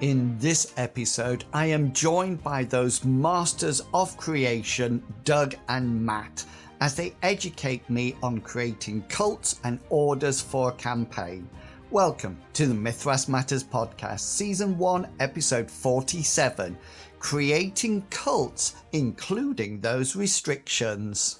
In this episode, I am joined by those masters of creation, Doug and Matt, as they educate me on creating cults and orders for a campaign. Welcome to the Mythras Matters podcast, Season 1, Episode 47, Creating Cults, including those restrictions.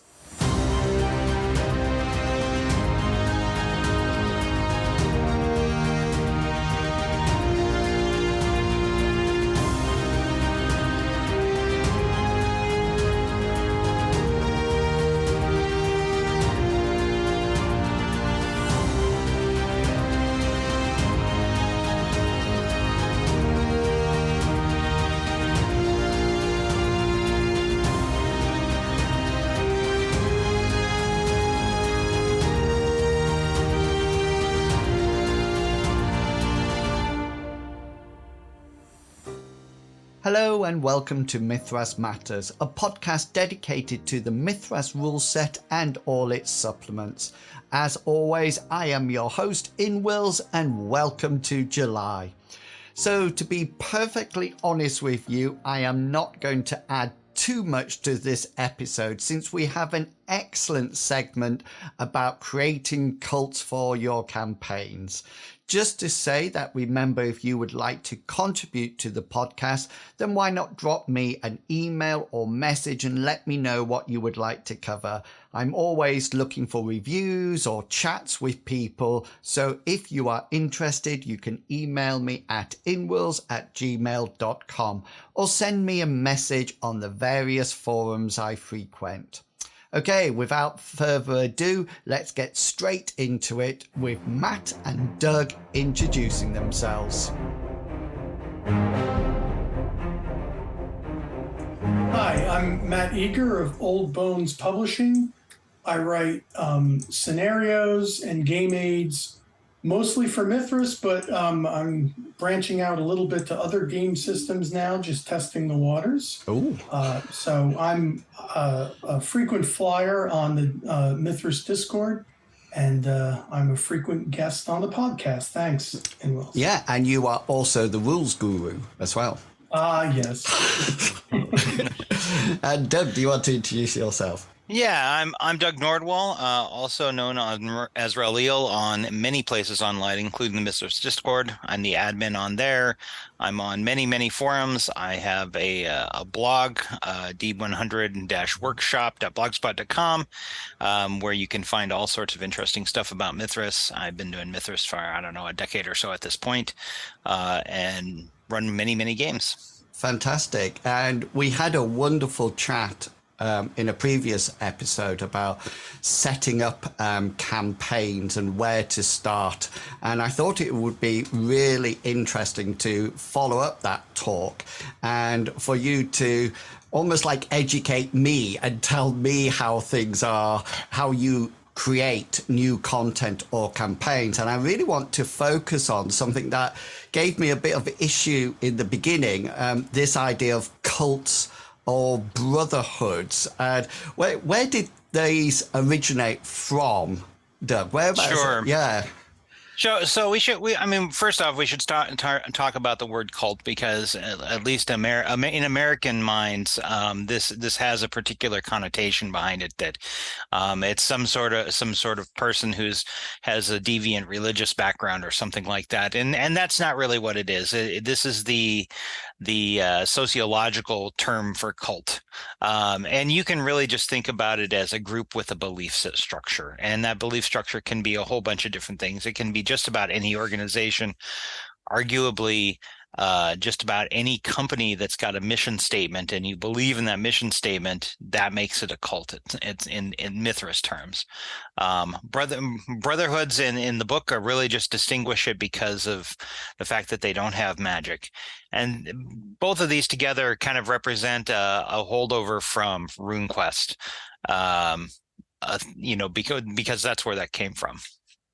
Hello and welcome to Mythras Matters, a podcast dedicated to the Mythras rule set and all its supplements. As always, I am your host, Inwils, and welcome to July. So to be perfectly honest with you, I am not going to add too much to this episode since we have an excellent segment about creating cults for your campaigns. Just to say that, remember, if you would like to contribute to the podcast, then why not drop me an email or message and let me know what you would like to cover. I'm always looking for reviews or chats with people, so if you are interested, you can email me at inwils@gmail.com or send me a message on the various forums I frequent. Okay, without further ado, let's get straight into it with Matt and Doug introducing themselves. Hi, I'm Matt Eager of Old Bones Publishing. I write scenarios and game aids, mostly for Mythras, but I'm branching out a little bit to other game systems now, just testing the waters. So I'm a frequent flyer on the Mythras Discord, and I'm a frequent guest on the podcast. Thanks, Inwils. Yeah, and you are also the rules guru as well. Yes. And Doug, do you want to introduce yourself? Yeah, I'm Doug Nordwall, also known as Raeliel on many places online, including the Mythras Discord. I'm the admin on there. I'm on many forums. I have a blog, d100-workshop.blogspot.com, where you can find all sorts of interesting stuff about Mythras. I've been doing Mythras for, a decade or so at this point, and run many games. Fantastic. And we had a wonderful chat in a previous episode about setting up campaigns and where to start. And I thought it would be really interesting to follow up that talk and for you to almost like educate me and tell me how things are, how you create new content or campaigns. And I really want to focus on something that gave me a bit of issue in the beginning, this idea of cults or brotherhoods. And where did these originate from, Doug? Sure. Yeah. So first off, we should start and talk about the word cult, because at least in American minds, this has a particular connotation behind it, that it's some sort of person has a deviant religious background or something like that, and that's not really what it is. This is the sociological term for cult, and you can really just think about it as a group with a belief structure, and that belief structure can be a whole bunch of different things. It can be just about any organization, arguably just about any company that's got a mission statement, and you believe in that mission statement, that makes it a cult. It's in Mythras terms. Brotherhoods in the book are really just distinguish it because of the fact that they don't have magic. And both of these together kind of represent a holdover from RuneQuest, because that's where that came from.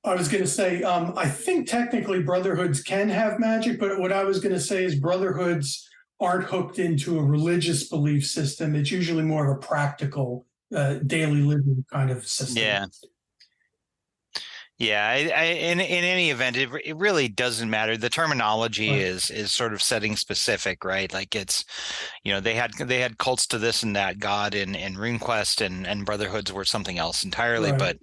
I was going to say, I think technically brotherhoods can have magic, but what I was going to say is brotherhoods aren't hooked into a religious belief system. It's usually more of a practical, daily living kind of system. Yeah. Yeah, in any event, it really doesn't matter. The terminology Right. is sort of setting specific, right? Like it's, they had cults to this and that god in RuneQuest, and Brotherhoods were something else entirely. Right.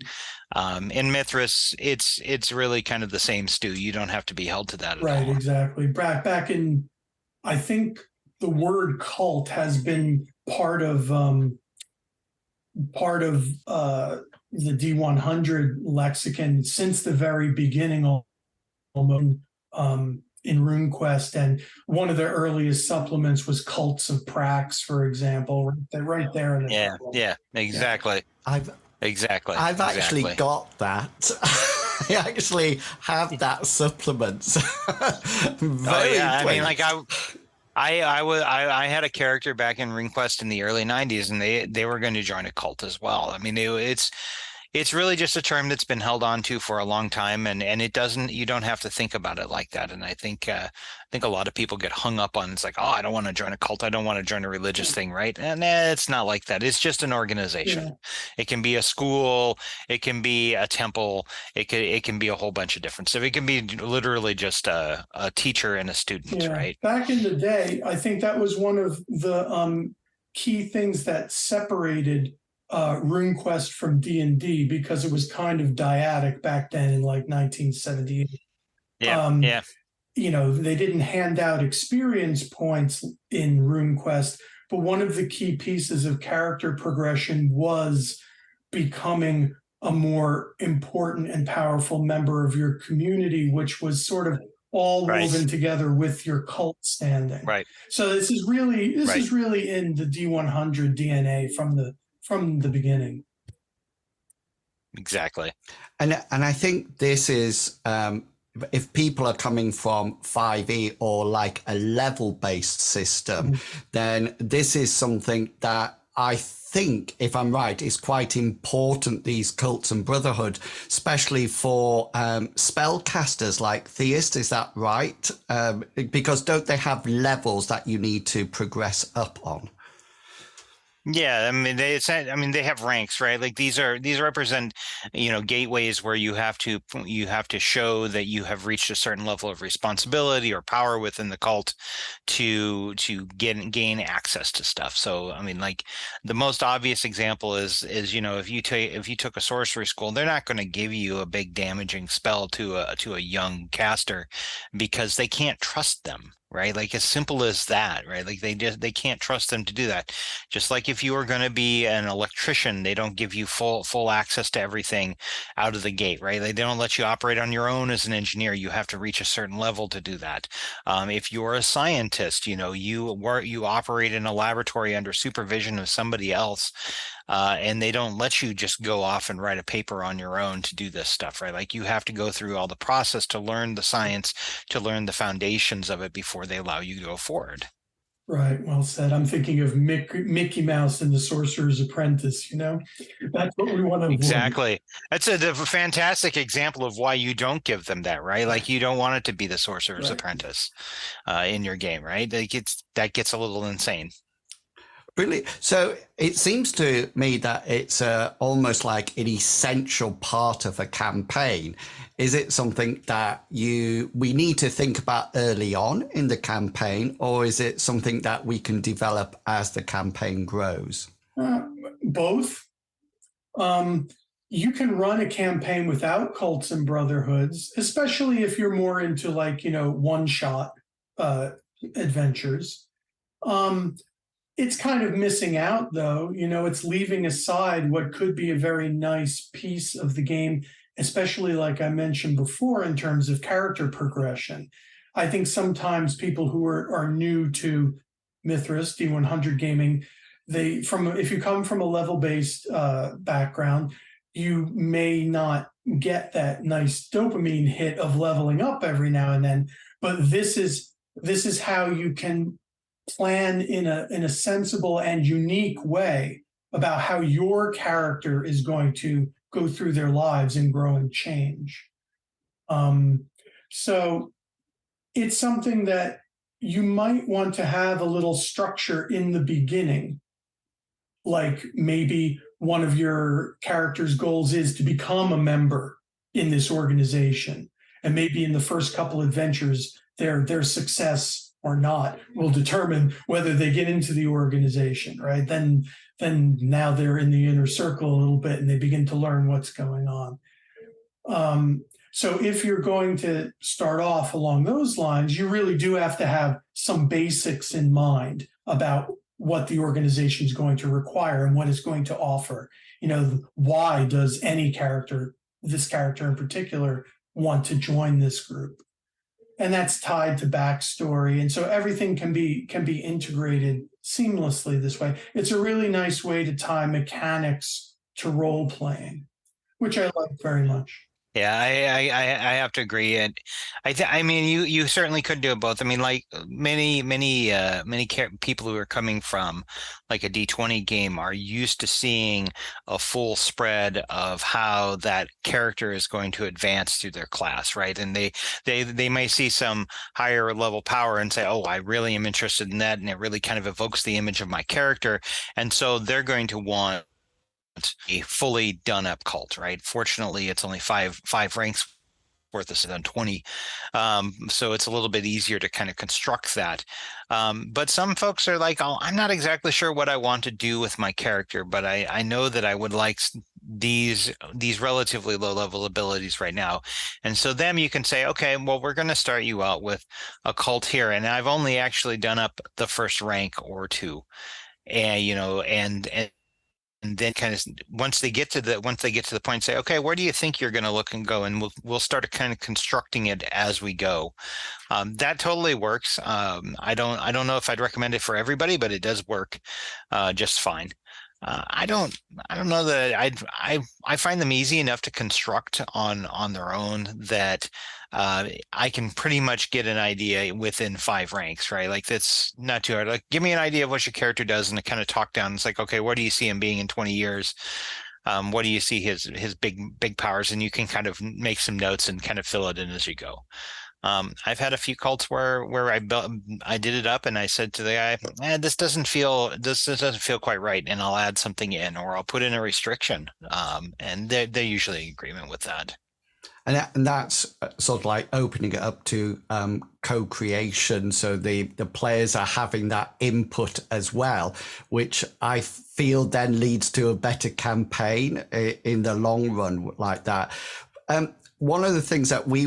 But in Mythras, it's really kind of the same stew. You don't have to be held to that at Right. all. Exactly. Back in, I think the word cult has been part of the D100 lexicon since the very beginning, almost, in RuneQuest. And one of the earliest supplements was Cults of Prax, for example, right there in the Yeah, title. yeah, exactly. I've Exactly. actually Exactly. got that. I actually have that supplement. Oh Very yeah. I mean, like pleased. I had a character back in RuneQuest in the early 90s, and they were going to join a cult as well. I mean, it's really just a term that's been held on to for a long time, and you don't have to think about it like that. And I think a lot of people get hung up on, it's like, oh, I don't want to join a cult, I don't want to join a religious thing, right? And it's not like that. It's just an Yeah. organization. It can be a school, it can be a temple, it can be a whole bunch of different stuff. It can be literally just a teacher and a student, Yeah. right? Back in the day, I think that was one of the key things that separated RuneQuest from D&D, because it was kind of dyadic back then in like 1978. Yeah, Um, yeah, they didn't hand out experience points in RuneQuest, but one of the key pieces of character progression was becoming a more important and powerful member of your community, which was sort of all right, woven together with your cult standing. right, So this is really right. in the D100 DNA from the beginning. Exactly. And I think this is if people are coming from 5e or like a level based system, then this is something that I think, if I'm right, is quite important, these cults and brotherhood, especially for spellcasters like theists. Is that right? Because don't they have levels that you need to progress up on? Yeah, I mean they have ranks, right? Like these represent, gateways where you have to show that you have reached a certain level of responsibility or power within the cult to gain access to stuff. So I mean, like the most obvious example is if you took a sorcery school, they're not going to give you a big damaging spell to a young caster because they can't trust them. Right. Like as simple as that. Right. Like they can't trust them to do that. Just like if you are going to be an electrician, they don't give you full access to everything out of the gate, right? They don't let you operate on your own as an engineer. You have to reach a certain level to do that. If you're a scientist, you operate in a laboratory under supervision of somebody else. And they don't let you just go off and write a paper on your own to do this stuff, right? Like you have to go through all the process to learn the science, to learn the foundations of it before they allow you to go forward. Right. Well said. I'm thinking of Mickey Mouse and the Sorcerer's Apprentice. That's what we want to avoid. Exactly. That's a fantastic example of why you don't give them that, right? Like you don't want it to be the Sorcerer's Right. Apprentice in your game, right? That gets a little insane. Brilliant. So it seems to me that it's almost like an essential part of a campaign. Is it something that we need to think about early on in the campaign, or is it something that we can develop as the campaign grows? Both. You can run a campaign without cults and brotherhoods, especially if you're more into one-shot adventures. It's kind of missing out, though. It's leaving aside what could be a very nice piece of the game, especially like I mentioned before, in terms of character progression. I think sometimes people who are new to Mythras, D100 gaming, if you come from a level-based background, you may not get that nice dopamine hit of leveling up every now and then. But this is how you can plan in a sensible and unique way about how your character is going to go through their lives and grow and change. So it's something that you might want to have a little structure in the beginning. Like maybe one of your character's goals is to become a member in this organization. And maybe in the first couple adventures, their success or not will determine whether they get into the organization, right? Then now they're in the inner circle a little bit and they begin to learn what's going on. So if you're going to start off along those lines, you really do have to have some basics in mind about what the organization is going to require and what it's going to offer. Why does any character, this character in particular, want to join this group? And that's tied to backstory. And so everything can be integrated seamlessly this way. It's a really nice way to tie mechanics to role playing, which I like very much. Yeah, I have to agree, and I mean you certainly could do it both. I mean, like many people who are coming from like a D20 game are used to seeing a full spread of how that character is going to advance through their class, right? And they may see some higher level power and say, "Oh, I really am interested in that," and it really kind of evokes the image of my character, and so they're going to want a fully done up cult, right? Fortunately, it's only five ranks worth of than 20. So it's a little bit easier to kind of construct that. But some folks are like, oh, I'm not exactly sure what I want to do with my character, but I know that I would like these relatively low level abilities right now. And so then you can say, okay, well, we're going to start you out with a cult here. And I've only actually done up the first rank or two. And then kind of once they get to the point, say, okay, where do you think you're going to look and go? And we'll start kind of constructing it as we go. That totally works. I don't know if I'd recommend it for everybody, but it does work just fine. I don't know that I find them easy enough to construct on their own that I can pretty much get an idea within 5 ranks, right? Like that's not too hard. Like give me an idea of what your character does and to kind of talk down. It's like, okay, where do you see him being in 20 years? What do you see his big powers? And you can kind of make some notes and kind of fill it in as you go. I've had a few cults where I did it up and I said to the guy, this doesn't feel quite right, and I'll add something in or I'll put in a restriction. And they're usually in agreement with that. And that's sort of like opening it up to co-creation. So the players are having that input as well, which I feel then leads to a better campaign in the long run like that. One of the things that we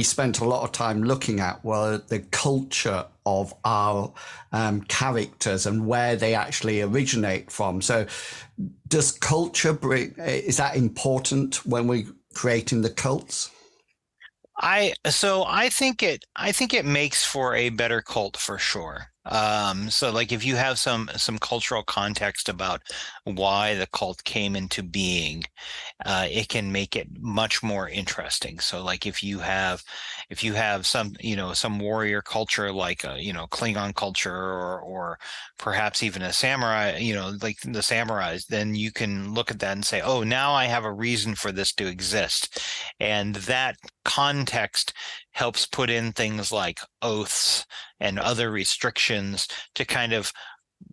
spent a lot of time looking at were the culture of our characters and where they actually originate from. So does culture is that important when we creating the cults? I think it makes for a better cult for sure. So like if you have some cultural context about why the cult came into being, it can make it much more interesting. So like if you have some warrior culture like Klingon culture or perhaps even a samurai, like the samurais, then you can look at that and say, oh, now I have a reason for this to exist. And that context helps put in things like oaths and other restrictions to kind of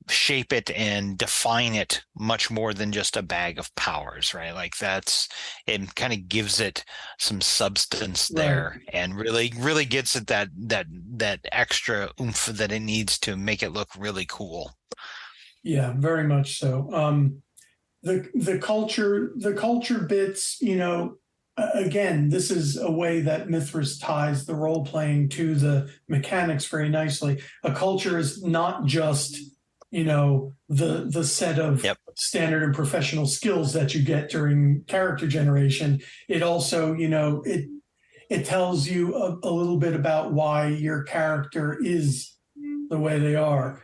shape it and define it much more than just a bag of powers, right? Like it kind of gives it some substance there, right, and really gets it that extra oomph that it needs to make it look really cool. Yeah, very much so. The culture bits, again, this is a way that Mythras ties the role playing to the mechanics very nicely. A culture is not just the set of standard and professional skills that you get during character generation. It also it tells you a little bit about why your character is the way they are.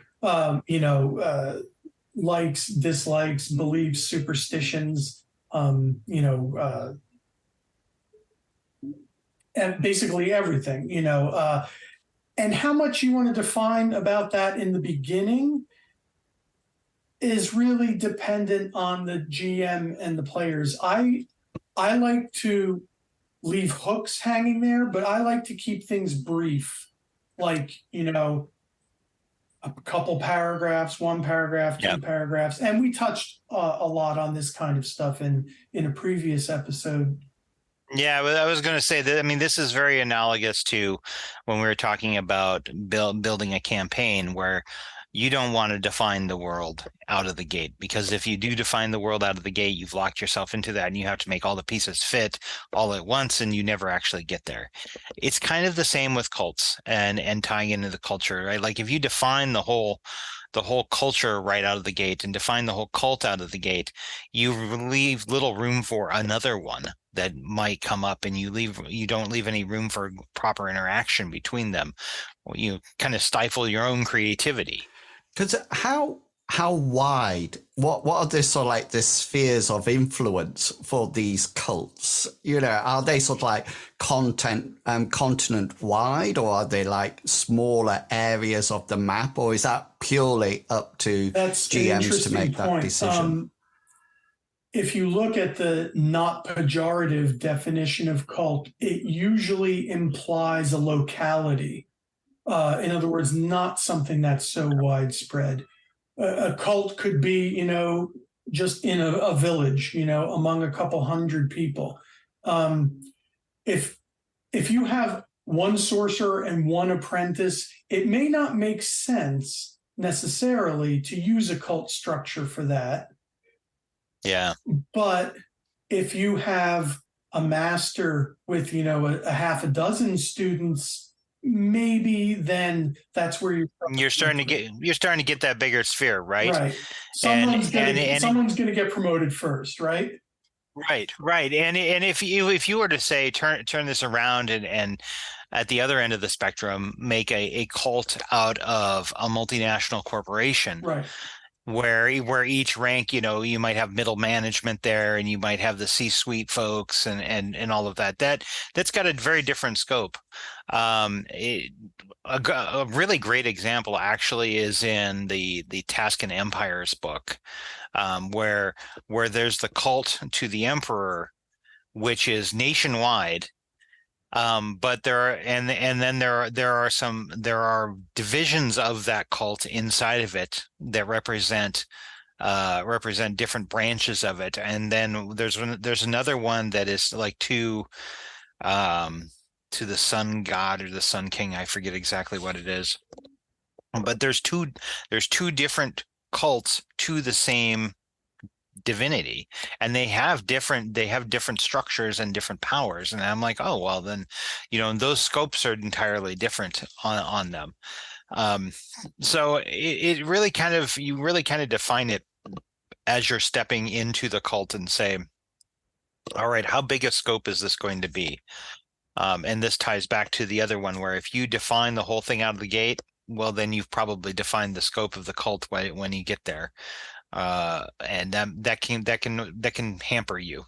Likes, dislikes, beliefs, superstitions, and basically everything, and how much you want to define about that in the beginning is really dependent on the GM and the players. I like to leave hooks hanging there, but I like to keep things brief, like, a couple paragraphs, 1 paragraph, 2 paragraphs. And we touched a lot on this kind of stuff in a previous episode. Yeah, well, I was going to say that. I mean, this is very analogous to when we were talking about building a campaign where you don't want to define the world out of the gate, because if you do define the world out of the gate, you've locked yourself into that and you have to make all the pieces fit all at once and you never actually get there. It's kind of the same with cults and tying into the culture, right? Like if you define the whole culture right out of the gate and define the whole cult out of the gate, you leave little room for another one that might come up, and you don't leave any room for proper interaction between them. You kind of stifle your own creativity. Because how wide? What are the sort of like the spheres of influence for these cults? You know, are they sort of like continent wide, or are they like smaller areas of the map, or is that purely up to That's an GMs to interesting make that point. decision? If you look at the not pejorative definition of cult, it usually implies a locality. In other words, not something that's so widespread. A cult could be, just in a village, among a couple hundred people. If if you have one sorcerer and one apprentice, it may not make sense necessarily to use a cult structure for that. Yeah. But if you have a master with, a half a dozen students, maybe then that's where You're starting to get that bigger sphere, right? right. And Someone's gonna get promoted first, right? right. And if you were to say turn this around and at the other end of the spectrum, make a cult out of a multinational corporation, Right. where each rank, you might have middle management there, and you might have the C-suite folks and all of that. That's got a very different scope. A really great example actually is in the Tascan Empires book, where there's the cult to the emperor, which is nationwide. But then there are divisions of that cult inside of it that represent different branches of it. And then there's another one that is like to the sun god or the sun king. I forget exactly what it is. But there's two different cults to the same divinity, and they have different structures and different powers. And I'm like, oh well, then those scopes are entirely different on them. So it really you really kind of define it as you're stepping into the cult and say, all right, how big a scope is this going to be? And this ties back to the other one, where if you define the whole thing out of the gate, well, then you've probably defined the scope of the cult when you get there. And that can hamper you.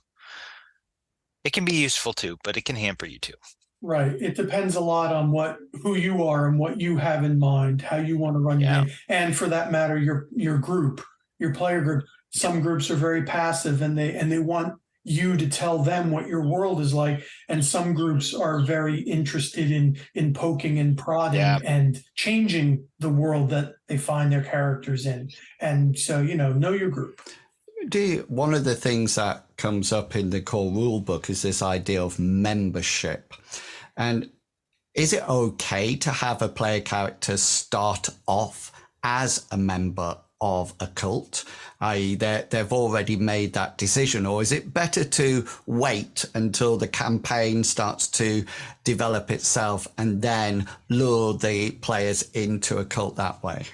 It can be useful too, but it can hamper you too. Right. It depends a lot on who you are and what you have in mind, how you want to run your game, and for that matter, your group, your player group. Some groups are very passive, and they want you to tell them what your world is like, and some groups are very interested in poking and prodding and changing the world that they find their characters in. And so know your group. One of the things that comes up in the core rule book is this idea of membership. And is it okay to have a player character start off as a member of a cult, i.e. they've already made that decision, or is it better to wait until the campaign starts to develop itself and then lure the players into a cult that way?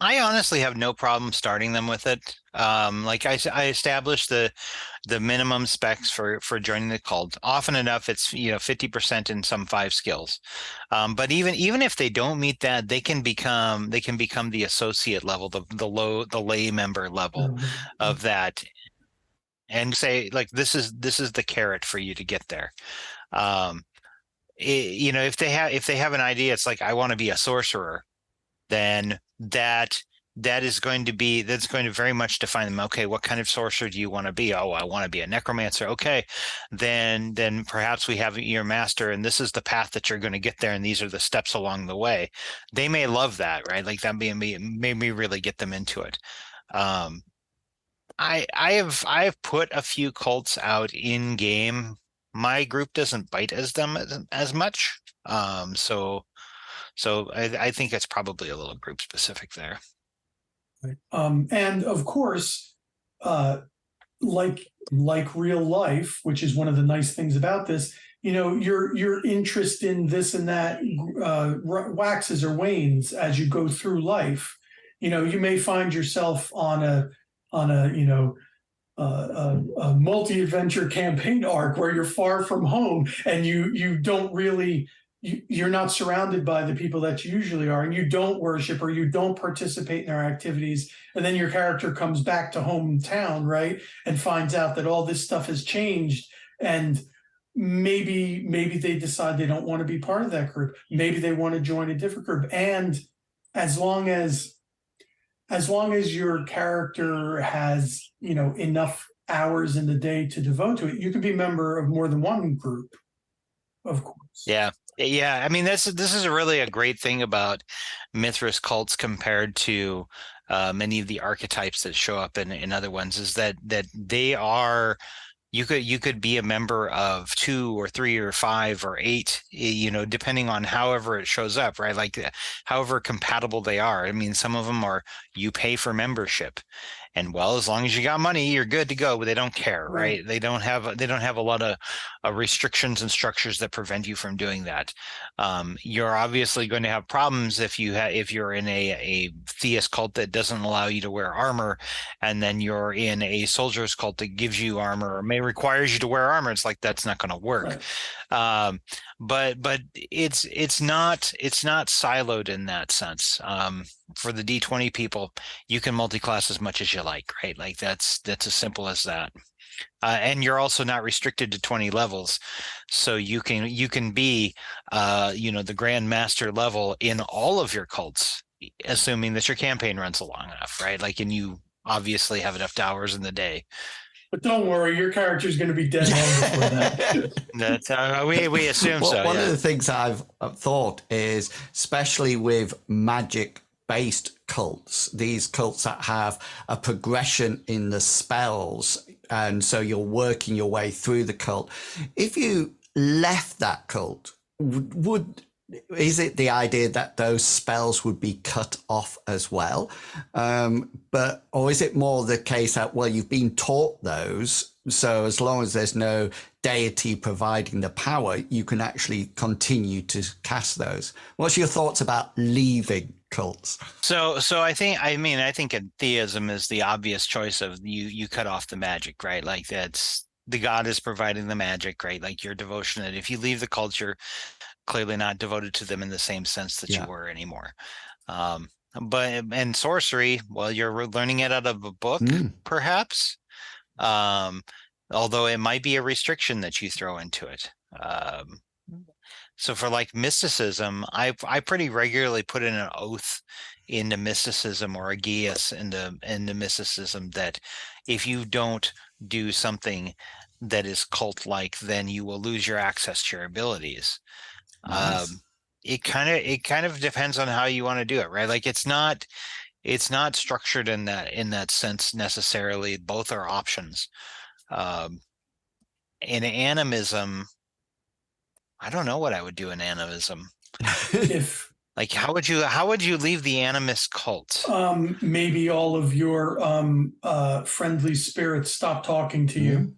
I honestly have no problem starting them with it. Like I established the minimum specs for joining the cult. Often enough, it's 50% in some 5 skills. But even if they don't meet that, they can become the associate level, the lay member level of that, and say like this is the carrot for you to get there. If they have an idea, it's like I want to be a sorcerer, then that's going to very much define them. Okay, what kind of sorcerer do you want to be? Oh, I want to be a necromancer. Okay, then perhaps we have your master, and this is the path that you're going to get there, and these are the steps along the way. They may love that, right? Like that made me really get them into it. I've put a few cults out in game. My group doesn't bite as much. So I think it's probably a little group specific there. And of course, uh, like real life, which is one of the nice things about this, your interest in this and that waxes or wanes as you go through life. You may find yourself on a a multi-adventure campaign arc where you're far from home and you don't really you're not surrounded by the people that you usually are, and you don't worship or you don't participate in their activities, and then your character comes back to hometown, right, and finds out that all this stuff has changed, and maybe they decide they don't want to be part of that group, maybe they want to join a different group, and as long as your character has enough hours in the day to devote to it, you can be a member of more than one group, of course. Yeah, I mean, this is really a great thing about Mythras cults compared to many of the archetypes that show up in other ones, is that they are, you could be a member of 2 or 3 or 5 or 8, depending on however it shows up, right? Like however compatible they are. I mean, some of them are, you pay for membership, and well, as long as you got money, you're good to go, but they don't care, right? They don't have a lot of restrictions and structures that prevent you from doing that. You're obviously going to have problems if you're in a theist cult that doesn't allow you to wear armor, and then you're in a soldier's cult that gives you armor or may requires you to wear armor. It's like, that's not going to work. But it's not siloed in that sense. For the D20 people, you can multi-class as much as you like, right? Like that's as simple as that. And you're also not restricted to 20 levels, so you can be the Grand Master level in all of your cults, assuming that your campaign runs long enough, right? Like, and you obviously have enough hours in the day. But don't worry, your character's going to be dead long before that. That's we assume so. One of the things I've thought is, especially with magic-based cults, these cults that have a progression in the spells, and so you're working your way through the cult. If you left that cult, is it the idea that those spells would be cut off as well? Or is it more the case that, well, you've been taught those, so as long as there's no deity providing the power, you can actually continue to cast those? What's your thoughts about leaving cults? So I think in theism is the obvious choice of you cut off the magic, right? Like, that's the god is providing the magic, right? Like, your devotion, that if you leave the culture, clearly not devoted to them in the same sense that you were anymore. But in sorcery, well, you're learning it out of a book, perhaps. Although it might be a restriction that you throw into it. So for like mysticism, I pretty regularly put in an oath into mysticism, or a geas into mysticism, that if you don't do something that is cult-like, then you will lose your access to your abilities. Nice. It kind of depends on how you want to do it, right? Like, it's not structured in that sense necessarily. Both are options. In animism, I don't know what I would do in animism. Like, how would you leave the animist cult? Maybe all of your friendly spirits stop talking to you.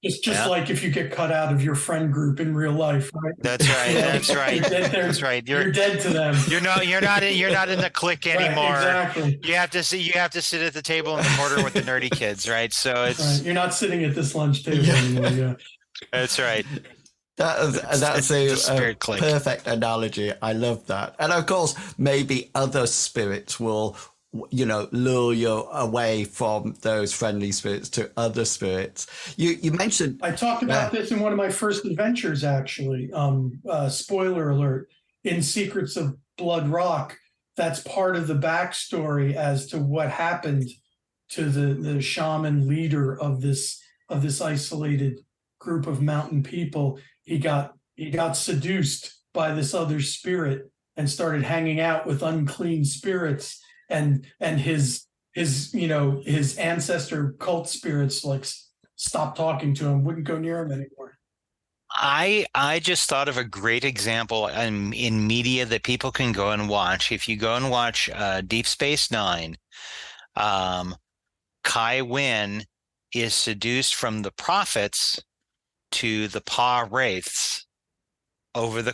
It's just like if you get cut out of your friend group in real life, right? That's right. That's right. That's right. You're dead to them. You're not in the clique anymore. Right, exactly. You have to sit at the table in the corner with the nerdy kids, right? So it's you're not sitting at this lunch table anymore. Yeah. That's right. That's a perfect analogy. I love that. And of course, maybe other spirits will, lure you away from those friendly spirits to other spirits. You mentioned, I talked about this in one of my first adventures, actually. Spoiler alert, in Secrets of Blood Rock. That's part of the backstory as to what happened to the shaman leader of this isolated group of mountain people. He got seduced by this other spirit and started hanging out with unclean spirits, and his his ancestor cult spirits like stopped talking to him, wouldn't go near him anymore. I just thought of a great example in media that people can go and watch. If you go and watch Deep Space Nine, um, Kai Wynn is seduced from the prophets to the Pa Wraiths over the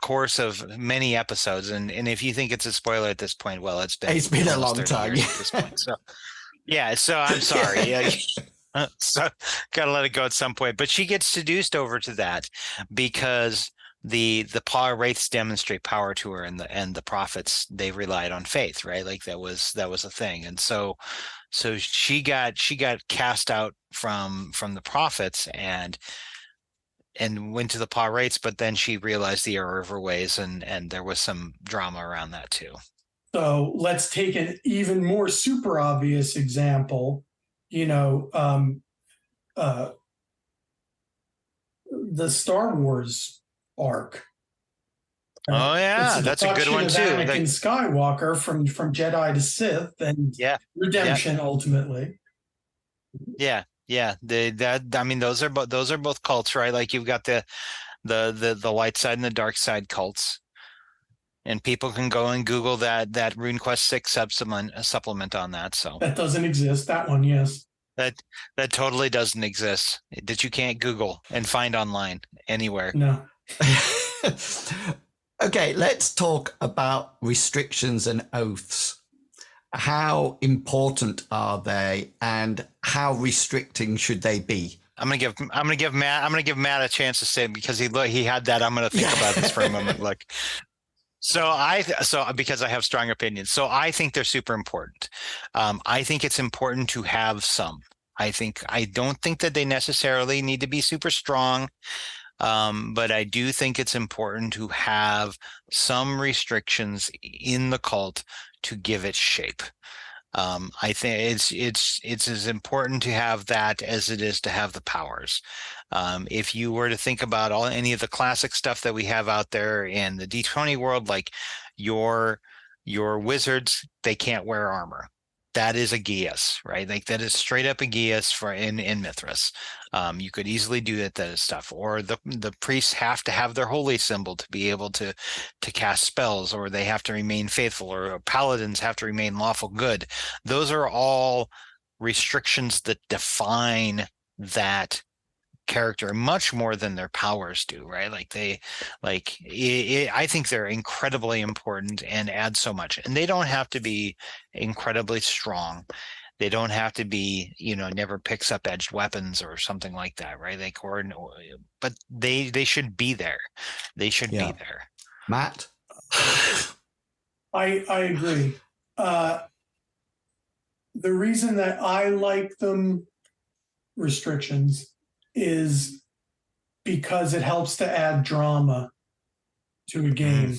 course of many episodes. And if you think it's a spoiler at this point, well, it's been a almost long 30 time years at this point. So yeah, so I'm sorry. Yeah. So gotta let it go at some point. But she gets seduced over to that because the Pa Wraiths demonstrate power to her, and the prophets, they relied on faith, right? Like that was a thing. And so she got cast out from the prophets and went to the Pa Wraiths, but then she realized the error of her ways, and there was some drama around that too. So let's take an even more super obvious example. The Star Wars arc. Oh yeah, It's that's a good one too. Anakin Skywalker from Jedi to Sith and redemption ultimately. Yeah. I mean, those are both cults, right? Like you've got the light side and the dark side cults, and people can go and Google that RuneQuest 6 supplement on that. So that doesn't exist. That one, yes. That totally doesn't exist. That you can't Google and find online anywhere. No. Okay, let's talk about restrictions and oaths. How important are they, and how restricting should they be? I'm gonna give Matt a chance to say, because he had that. I'm gonna think about this for a moment. Look, so because I have strong opinions, so I think they're super important. I think it's important to have some. I don't think that they necessarily need to be super strong. But I do think it's important to have some restrictions in the cult to give it shape. I think it's as important to have that as it is to have the powers. If you were to think about any of the classic stuff that we have out there in the D20 world, like your wizards, they can't wear armor. That is a geas, right? Like that is straight up a geas for in Mythras. You could easily do that stuff. Or the priests have to have their holy symbol to be able to cast spells, or they have to remain faithful, or paladins have to remain lawful good. Those are all restrictions that define that character much more than their powers do, right? I think they're incredibly important and add so much. And they don't have to be incredibly strong. They don't have to be, never picks up edged weapons or something like that, right? But they should be there. They should be there. Matt? I agree. The reason that I like them restrictions is because it helps to add drama to a game.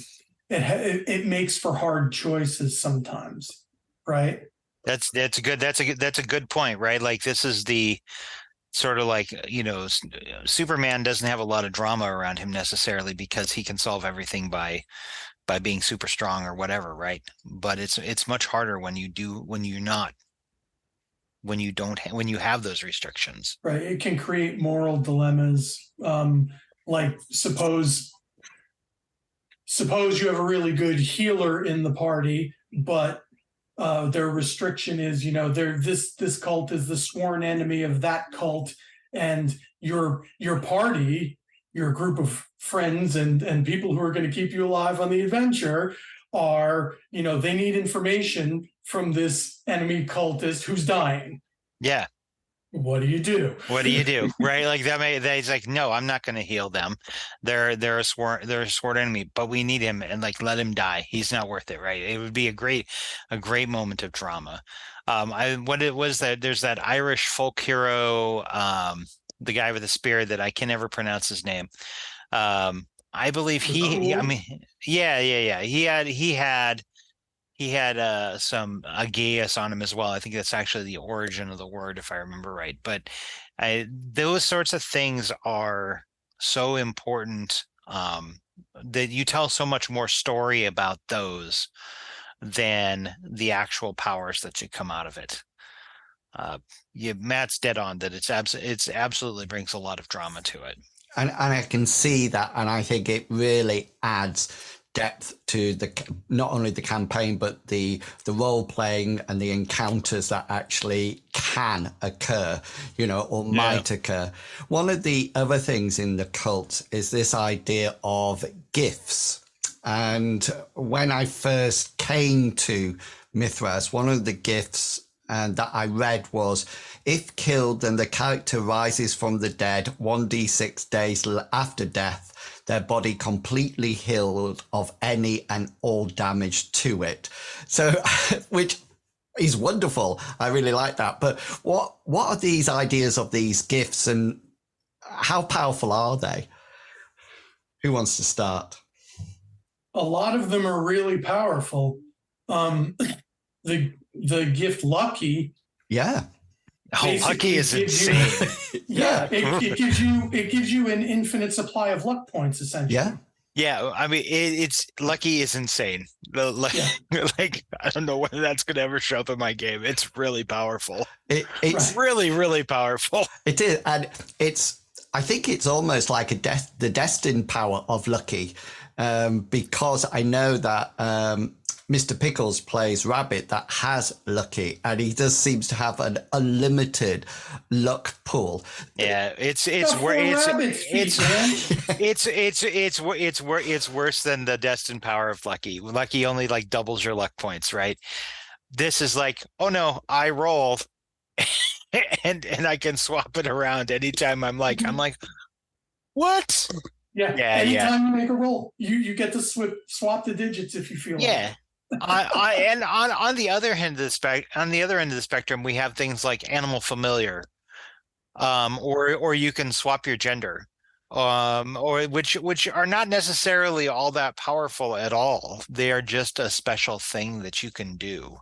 It makes for hard choices sometimes, right? That's a good point, right? Like this is the sort of like, Superman doesn't have a lot of drama around him necessarily because he can solve everything by being super strong or whatever, right? But it's much harder when you have those restrictions. Right. It can create moral dilemmas. Like suppose you have a really good healer in the party, but their restriction is, this cult is the sworn enemy of that cult, and your party, your group of friends and people who are going to keep you alive on the adventure are, they need information from this enemy cultist who's dying. Yeah. What do you do? Right? Like he's like, no, I'm not going to heal them. They're a sworn enemy, but we need him, and like, let him die. He's not worth it. Right. It would be a great moment of drama. There's that Irish folk hero, the guy with the spear that I can never pronounce his name. I believe he had some Aegeus on him as well. I think that's actually the origin of the word, if I remember right. But those sorts of things are so important, that you tell so much more story about those than the actual powers that should come out of it. Matt's dead on that. It's absolutely brings a lot of drama to it. And I can see that, and I think it really adds depth to not only the campaign but the role playing and the encounters that actually can occur, or might occur. One of the other things in the cult is this idea of gifts. And when I first came to Mythras, one of the gifts that I read was, if killed, then the character rises from the dead 1d6 days after death, their body completely healed of any and all damage to it. So, which is wonderful. I really like that. But what are these ideas of these gifts, and how powerful are they? Who wants to start? A lot of them are really powerful. The gift Lucky. Yeah. Oh, Lucky is insane. It gives you an infinite supply of luck points, essentially. Yeah. I mean, it's Lucky is insane. Like, I don't know whether that's going to ever show up in my game. It's really powerful. It's really, really powerful. It is, and I think it's almost like the destined power of Lucky, because I know that Mr. Pickles plays Rabbit that has Lucky, and he just seems to have an unlimited luck pool. Yeah, it's worse than the destined power of Lucky. Lucky only like doubles your luck points, right? This is like, oh no, I rolled, and I can swap it around anytime I'm like, what? Yeah. Anytime you make a roll, you get to swap the digits if you feel like it. And on the other end of the spectrum, we have things like Animal Familiar, or you can swap your gender, or which are not necessarily all that powerful at all. They are just a special thing that you can do.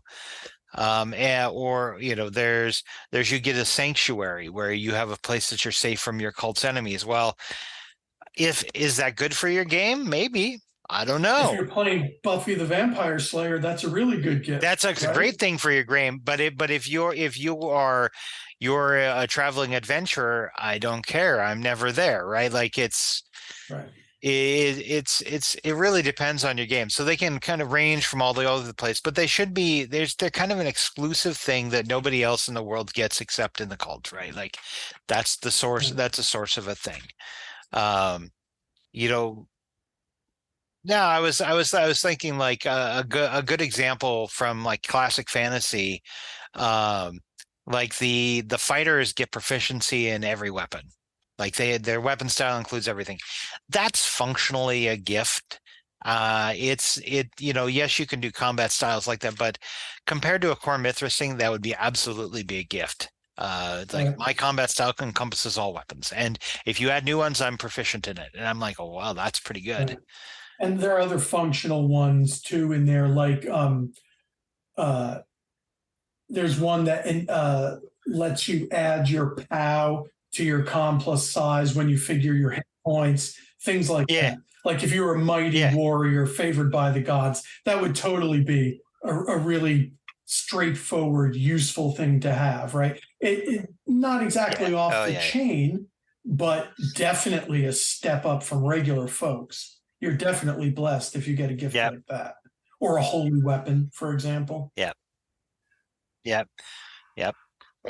Or there's you get a sanctuary where you have a place that you're safe from your cult's enemies. Well, is that good for your game? Maybe. I don't know. If you're playing Buffy the Vampire Slayer, that's a really good gift. That's a great thing for your game. But if you're a traveling adventurer, I don't care. I'm never there, right? Like it really depends on your game. So they can kind of range from all over the place, but they're kind of an exclusive thing that nobody else in the world gets except in the cult, right? Like that's the source. That's a source of a thing. No, I was thinking like a good example from like classic fantasy, like the fighters get proficiency in every weapon, like their weapon style includes everything. That's functionally a gift. Yes, you can do combat styles like that, but compared to a core Mythras thing, that would absolutely be a gift. My combat style encompasses all weapons, and if you add new ones, I'm proficient in it, and I'm like, oh wow, that's pretty good. Right. And there are other functional ones too in there, like there's one that lets you add your POW to your con plus size when you figure your hit points, things like that. Like if you're a mighty warrior favored by the gods, that would totally be a really straightforward, useful thing to have, right? It not exactly off the chain, but definitely a step up from regular folks. You're definitely blessed if you get a gift like that, or a holy weapon, for example. Yep.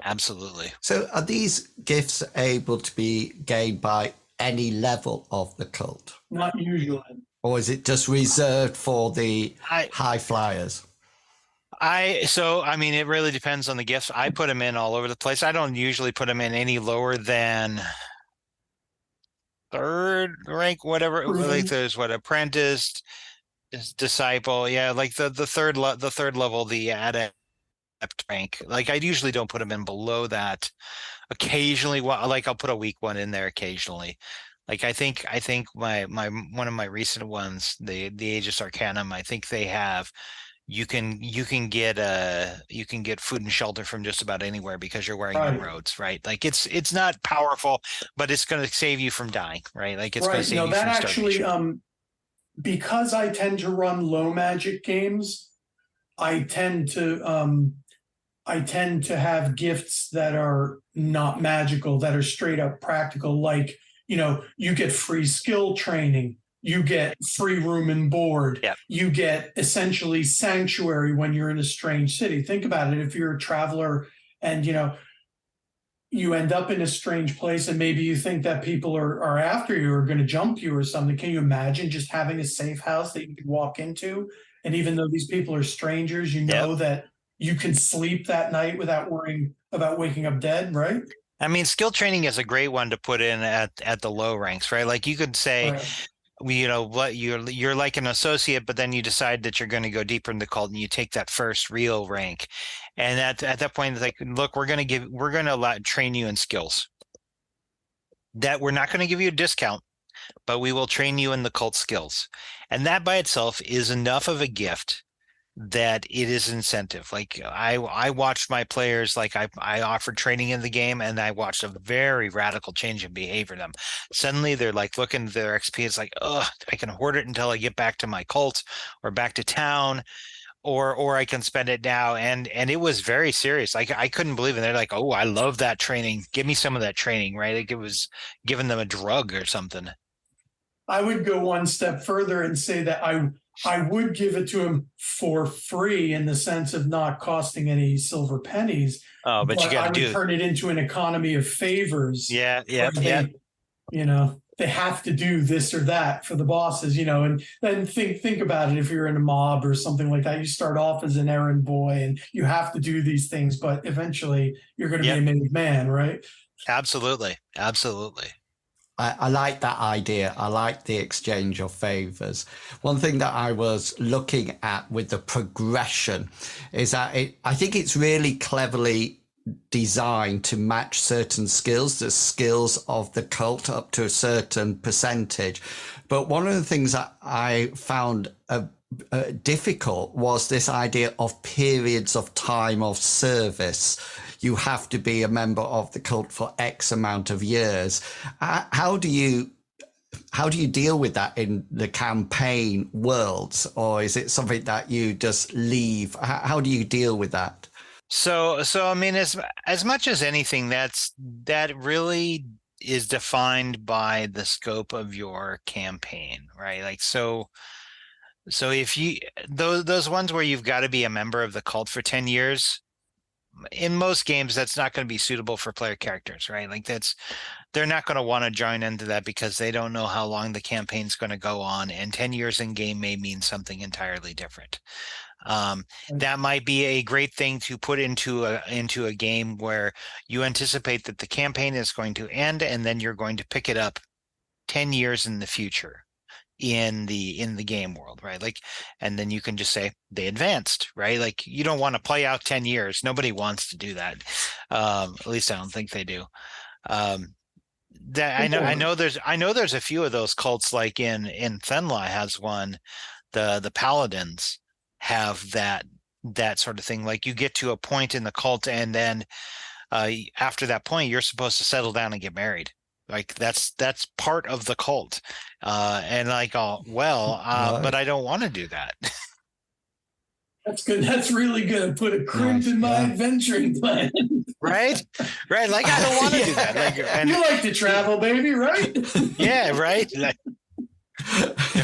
Absolutely. So are these gifts able to be gained by any level of the cult? Not usually. Or is it just reserved for the high flyers? It really depends on the gifts. I put them in all over the place. I don't usually put them in any lower than third rank, whatever. Like there's apprentice, disciple, like the third level, the adept rank. Like I usually don't put them in below that. Occasionally, like I'll put a weak one in there occasionally. Like I think my one of my recent ones, the Aegis Arcanum, I think they have. You can get food and shelter from just about anywhere because you're wearing the robes, right? Like it's not powerful, but it's going to save you from dying, right? Like it's going to save you from starvation. Because I tend to run low magic games, I tend to have gifts that are not magical, that are straight up practical. Like, you get free skill training, you get free room and board, Yeah. you get essentially sanctuary when you're in a strange city. Think about it. If you're a traveler and, you end up in a strange place and maybe you think that people are after you or going to jump you or something. Can you imagine just having a safe house that you could walk into? And even though these people are strangers, Yep. that you can sleep that night without worrying about waking up dead, right? I mean, skill training is a great one to put in at the low ranks, right? Like you could say, Right. what you're like an associate, but then you decide that you're going to go deeper in the cult and you take that first real rank. And at that point, it's like, look, we're going to train you in skills that we're not going to give you a discount, but we will train you in the cult skills. And that by itself is enough of a gift that it is incentive. Like I watched my players, like I offered training in the game and I watched a very radical change in behavior in them. Suddenly they're like looking at their XP. It's like, oh, I can hoard it until I get back to my cult or back to town, or I can spend it now. And it was very serious. Like I couldn't believe it. They're like, oh, I love that training. Give me some of that training, right? Like it was giving them a drug or something. I would go one step further and say that I would give it to him for free in the sense of not costing any silver pennies. Oh, but you got I to would do. turn it into an economy of favors. Yeah. Where they have to do this or that for the bosses, and then think about it. If you're in a mob or something like that, you start off as an errand boy and you have to do these things, but eventually you're going to be a made man, right? Absolutely. Absolutely. I like that idea. I like the exchange of favors. One thing that I was looking at with the progression is that I think it's really cleverly designed to match certain skills, the skills of the cult up to a certain percentage. But one of the things that I found difficult was this idea of periods of time of service. You have to be a member of the cult for X amount of years. How do you deal with that in the campaign worlds, or is it something that you just leave? How do you deal with that? So I mean, as much as anything, that really is defined by the scope of your campaign, right? Like so if you those ones where you've got to be a member of the cult for 10 years, in most games that's not going to be suitable for player characters, right? Like they're not going to want to join into that because they don't know how long the campaign's going to go on, and 10 years in game may mean something entirely different. That might be a great thing to put into a game where you anticipate that the campaign is going to end and then you're going to pick it up 10 years in the future in the game world, right? Like, and then you can just say they advanced, right? Like you don't want to play out 10 years. Nobody wants to do that. At least I don't think they do. That I know there's a few of those cults, like in Thenla has one. The Paladins have that sort of thing. Like you get to a point in the cult and then after that point you're supposed to settle down and get married. Like that's part of the cult. And like, oh, well, Right. but I don't want to do that. That's good. That's really good. Put a crimp in my adventuring plan. Right. Like, I don't want to do that. Like, and you like to travel, baby, right? Yeah. Right. Like,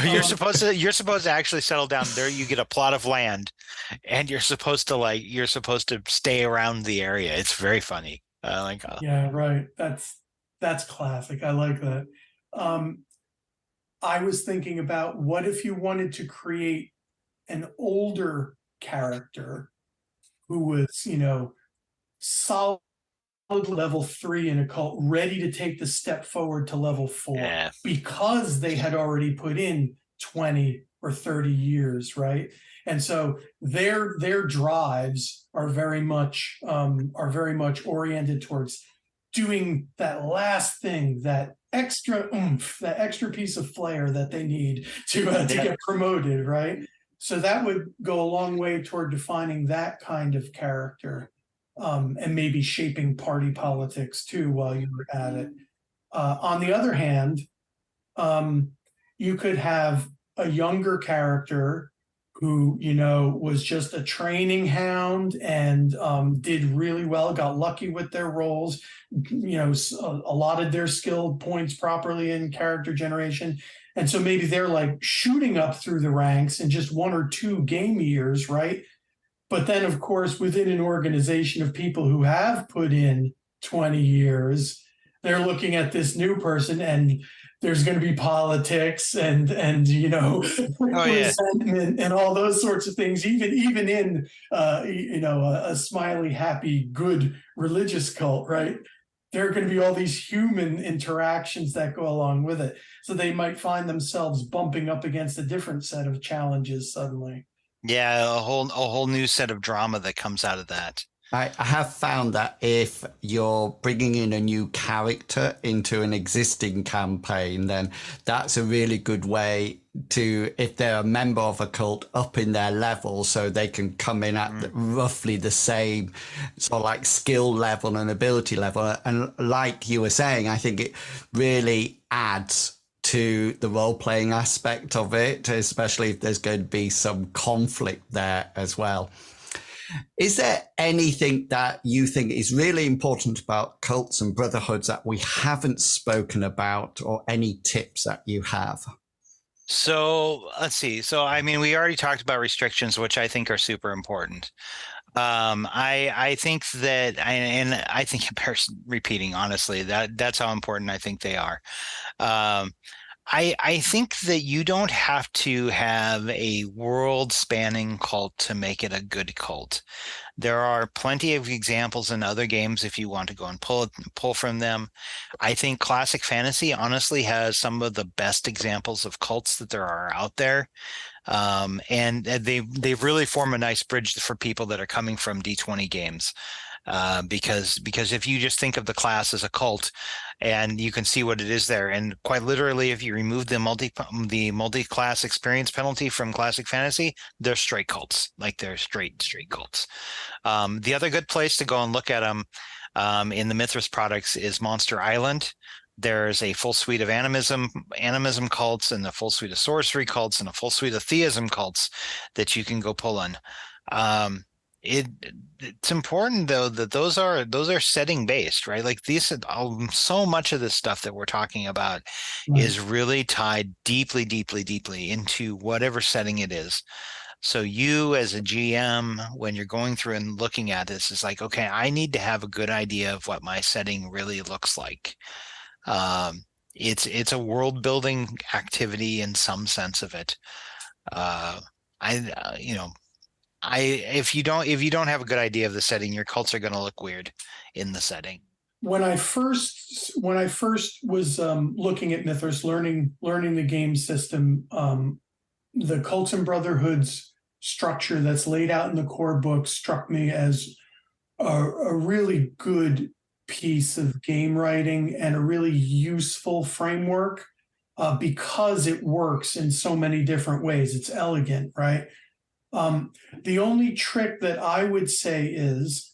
you're supposed to actually settle down there. You get a plot of land and you're supposed to stay around the area. It's very funny. Yeah, right. That's classic. I like that. I was thinking about, what if you wanted to create an older character who was, solid level 3 in a cult, ready to take the step forward to level 4 because they had already put in 20 or 30 years, right? And so their drives are very much oriented towards doing that last thing, that extra oomph, that extra piece of flair that they need to get promoted, right? So that would go a long way toward defining that kind of character, and maybe shaping party politics too while you were at it. On the other hand, you could have a younger character who, was just a training hound and did really well, got lucky with their roles, allotted their skill points properly in character generation. And so maybe they're like shooting up through the ranks in just 1 or 2 game years, right? But then, of course, within an organization of people who have put in 20 years, they're looking at this new person, and there's going to be politics and Oh yeah. resentment and all those sorts of things. Even in a smiley, happy, good religious cult, right? There are going to be all these human interactions that go along with it. So they might find themselves bumping up against a different set of challenges suddenly. Yeah, a whole new set of drama that comes out of that. I have found that if you're bringing in a new character into an existing campaign, then that's a really good way to, if they're a member of a cult, up in their level so they can come in at roughly the same sort of like skill level and ability level. And like you were saying, I think it really adds to the role-playing aspect of it, especially if there's going to be some conflict there as well. Is there anything that you think is really important about cults and brotherhoods that we haven't spoken about, or any tips that you have? So let's see. So, I mean, we already talked about restrictions, which I think are super important. I think that, and I think it bears repeating, honestly, that's how important I think they are. I think that you don't have to have a world-spanning cult to make it a good cult. There are plenty of examples in other games if you want to go and pull from them. I think classic fantasy honestly has some of the best examples of cults that there are out there. And they really form a nice bridge for people that are coming from D20 games. Because if you just think of the class as a cult, and you can see what it is there, and quite literally, if you remove the multi-class experience penalty from classic fantasy, they're straight cults, like they're straight cults. The other good place to go and look at them in the Mythras products is Monster Island. There's a full suite of animism cults, and a full suite of sorcery cults, and a full suite of theism cults that you can go pull on. It's important though that those are setting based, right? Like so much of this stuff that we're talking about is really tied deeply into whatever setting it is. So you as a GM, when you're going through and looking at this, is like, okay, I need to have a good idea of what my setting really looks like. It's a world building activity in some sense of it. If you don't have a good idea of the setting, your cults are going to look weird in the setting. When I first was looking at Mythras, learning the game system, the cults and brotherhoods structure that's laid out in the core book struck me as a really good piece of game writing and a really useful framework because it works in so many different ways. It's elegant, right? The only trick that I would say is,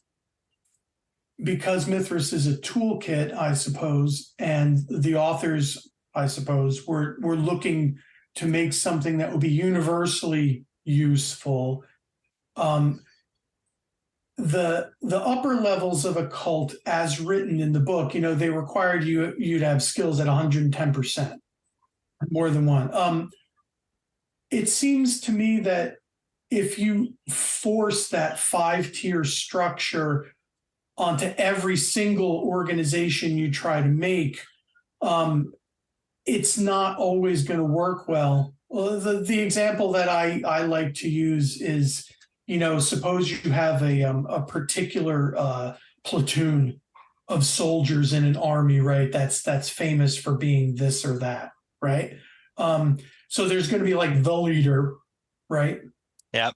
because Mythras is a toolkit, I suppose, and the authors, I suppose, were looking to make something that would be universally useful. The upper levels of a cult, as written in the book, they required you to have skills at 110%, more than one. It seems to me that if you force that 5-tier structure onto every single organization you try to make, it's not always going to work well. The example that I like to use is, suppose you have a particular platoon of soldiers in an army, right? That's famous for being this or that, right? So there's going to be like the leader, right? Yep.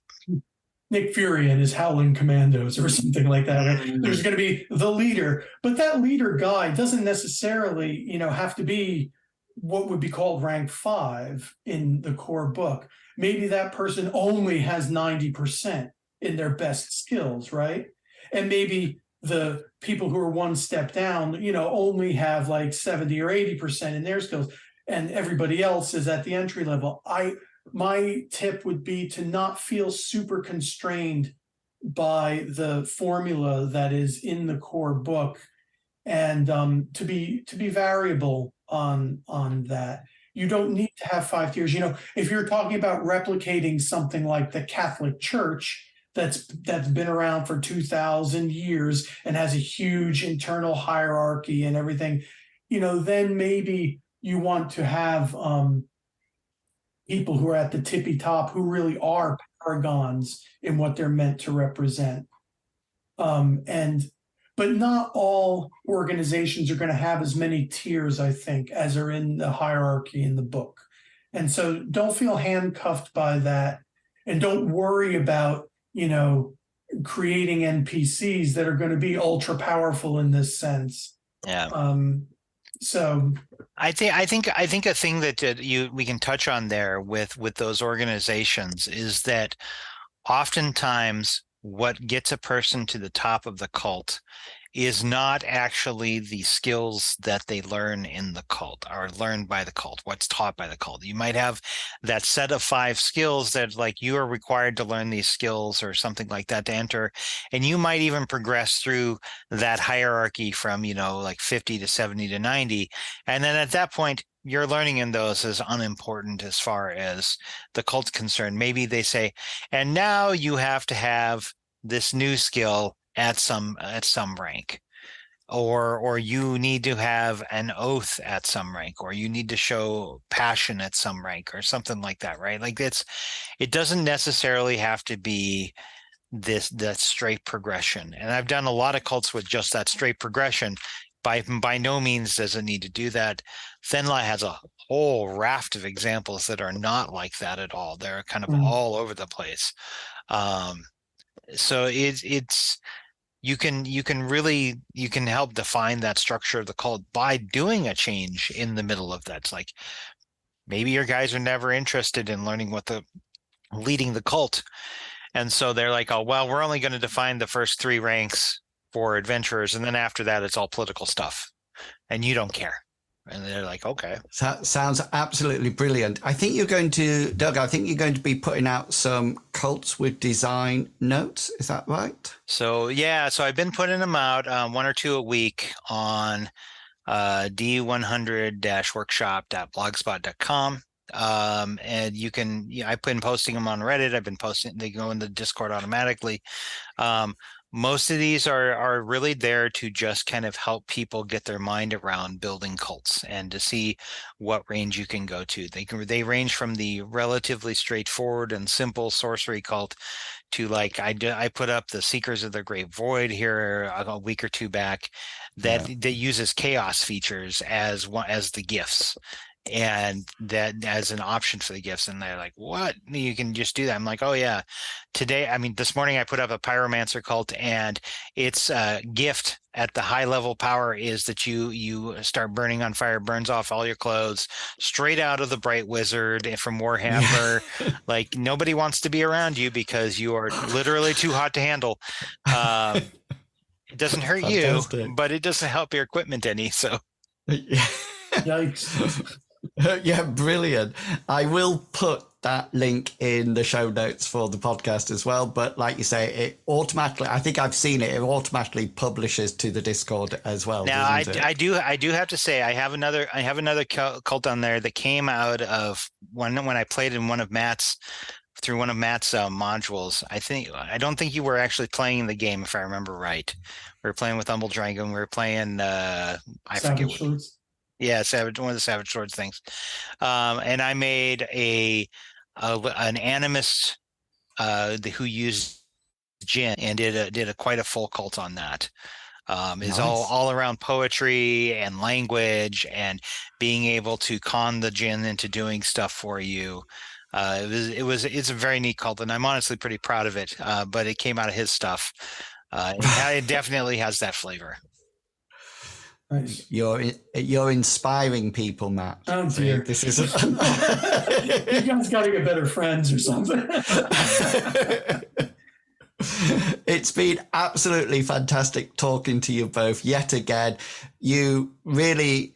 Nick Fury and his Howling Commandos or something like that. Right? There's going to be the leader, but that leader guy doesn't necessarily, have to be what would be called rank 5 in the core book. Maybe that person only has 90% in their best skills, right? And maybe the people who are one step down, only have like 70 or 80% in their skills, and everybody else is at the entry level. my tip would be to not feel super constrained by the formula that is in the core book, and to be variable on that. You don't need to have 5 tiers. If you're talking about replicating something like the Catholic Church that's been around for 2,000 years and has a huge internal hierarchy and everything, then maybe you want to have people who are at the tippy top who really are paragons in what they're meant to represent. But not all organizations are going to have as many tiers, I think, as are in the hierarchy in the book. And so don't feel handcuffed by that, and don't worry about, creating NPCs that are going to be ultra powerful in this sense. Yeah. So I think a thing that we can touch on there with those organizations is that oftentimes what gets a person to the top of the cult is not actually the skills that they learn in the cult or learned by the cult, what's taught by the cult. You might have that set of 5 skills that, like, you are required to learn these skills or something like that to enter. And you might even progress through that hierarchy from, like 50 to 70 to 90. And then at that point, your learning in those is unimportant as far as the cult's concerned. Maybe they say, and now you have to have this new skill at some rank, or you need to have an oath at some rank, or you need to show passion at some rank or something like that, right? Like it doesn't necessarily have to be that straight progression. And I've done a lot of cults with just that straight progression. By no means does it need to do that. Thenla has a whole raft of examples that are not like that at all. They're kind of all over the place. So it's you can help define that structure of the cult by doing a change in the middle of that. It's like, maybe your guys are never interested in learning leading the cult. And so they're like, oh, well, we're only going to define the first 3 ranks for adventurers. And then after that, it's all political stuff. And you don't care. And they're like, okay. Sounds absolutely brilliant. I think you're going to, Doug, be putting out some cults with design notes. Is that right? So, yeah. So I've been putting them out 1 or 2 a week on d100-workshop.blogspot.com. And I've been posting them on Reddit. They go in the Discord automatically. Most of these are really there to just kind of help people get their mind around building cults and to see what range you can go to. They range from the relatively straightforward and simple sorcery cult to, like, I put up the Seekers of the Great Void here a week or 2 back that uses chaos features as the gifts. And that as an option for the gifts. And they're like, what? You can just do that. I'm like, oh yeah. This morning I put up a pyromancer cult, and its gift at the high level power is that you start burning on fire, burns off all your clothes, straight out of the Bright Wizard from Warhammer. Like, nobody wants to be around you because you are literally too hot to handle. It doesn't hurt you, but it doesn't help your equipment any. So yikes. Yeah, brilliant. I will put that link in the show notes for the podcast as well. But like you say, it automatically, I think I've seen it automatically publishes to the Discord as well. Now I do have to say I have another cult on there that came out of when I played in one of Matt's modules. I don't think you were actually playing the game, if I remember right. We were playing with Humble Dragon. We were playing Savage Swords. Yeah, one of the Savage Swords things. And I made an animist who used Jinn and did quite a full cult on that. Is all around poetry and language and being able to con the Jinn into doing stuff for you. It's a very neat cult, and I'm honestly pretty proud of it. But it came out of his stuff. It definitely has that flavor. Nice. You're inspiring people, Matt. Oh dear. This is you guys got to get better friends or something. It's been absolutely fantastic talking to you both yet again. You really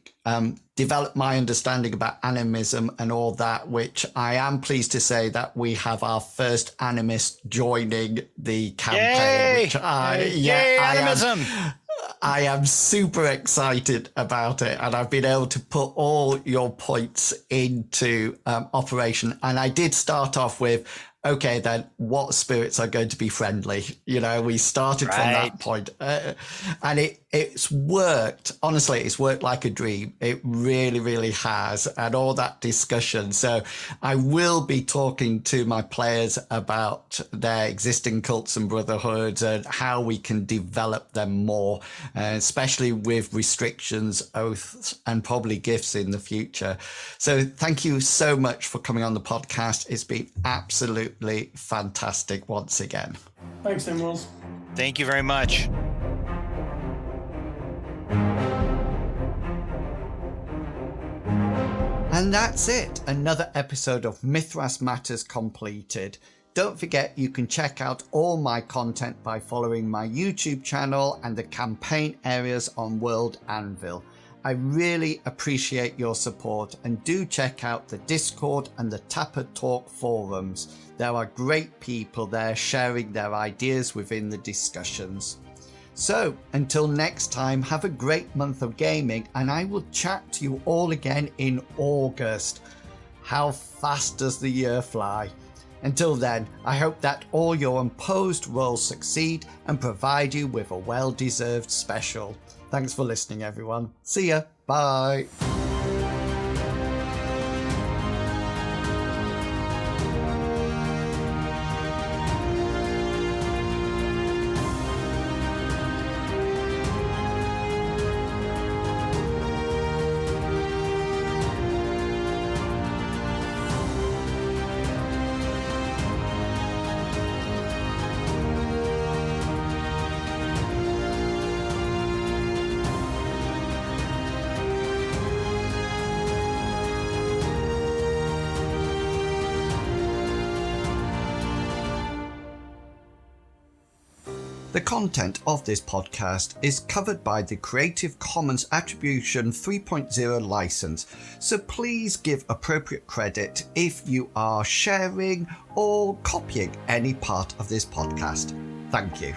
developed my understanding about animism and all that, which I am pleased to say that we have our first animist joining the campaign. Yay! Which Yay, animism! I am super excited about it, and I've been able to put all your points into operation. And I did start off with, okay, then what spirits are going to be friendly? You know, we started from that point, and it's worked. Honestly, it's worked like a dream. It really, really has, and all that discussion. So I will be talking to my players about their existing cults and brotherhoods and how we can develop them more, especially with restrictions, oaths, and probably gifts in the future. So thank you so much for coming on the podcast. It's been absolutely fantastic once again. Thanks, inwils. Thank you very much. And that's it. Another episode of Mythras Matters completed. Don't forget you can check out all my content by following my YouTube channel and the campaign areas on World Anvil. I really appreciate your support, and do check out the Discord and the Tapper Talk forums. There are great people there sharing their ideas within the discussions. So until next time, have a great month of gaming, and I will chat to you all again in August. How fast does the year fly? Until then, I hope that all your imposed roles succeed and provide you with a well-deserved special. Thanks for listening, everyone. See ya. Bye. The content of this podcast is covered by the Creative Commons Attribution 3.0 license, so please give appropriate credit if you are sharing or copying any part of this podcast. Thank you.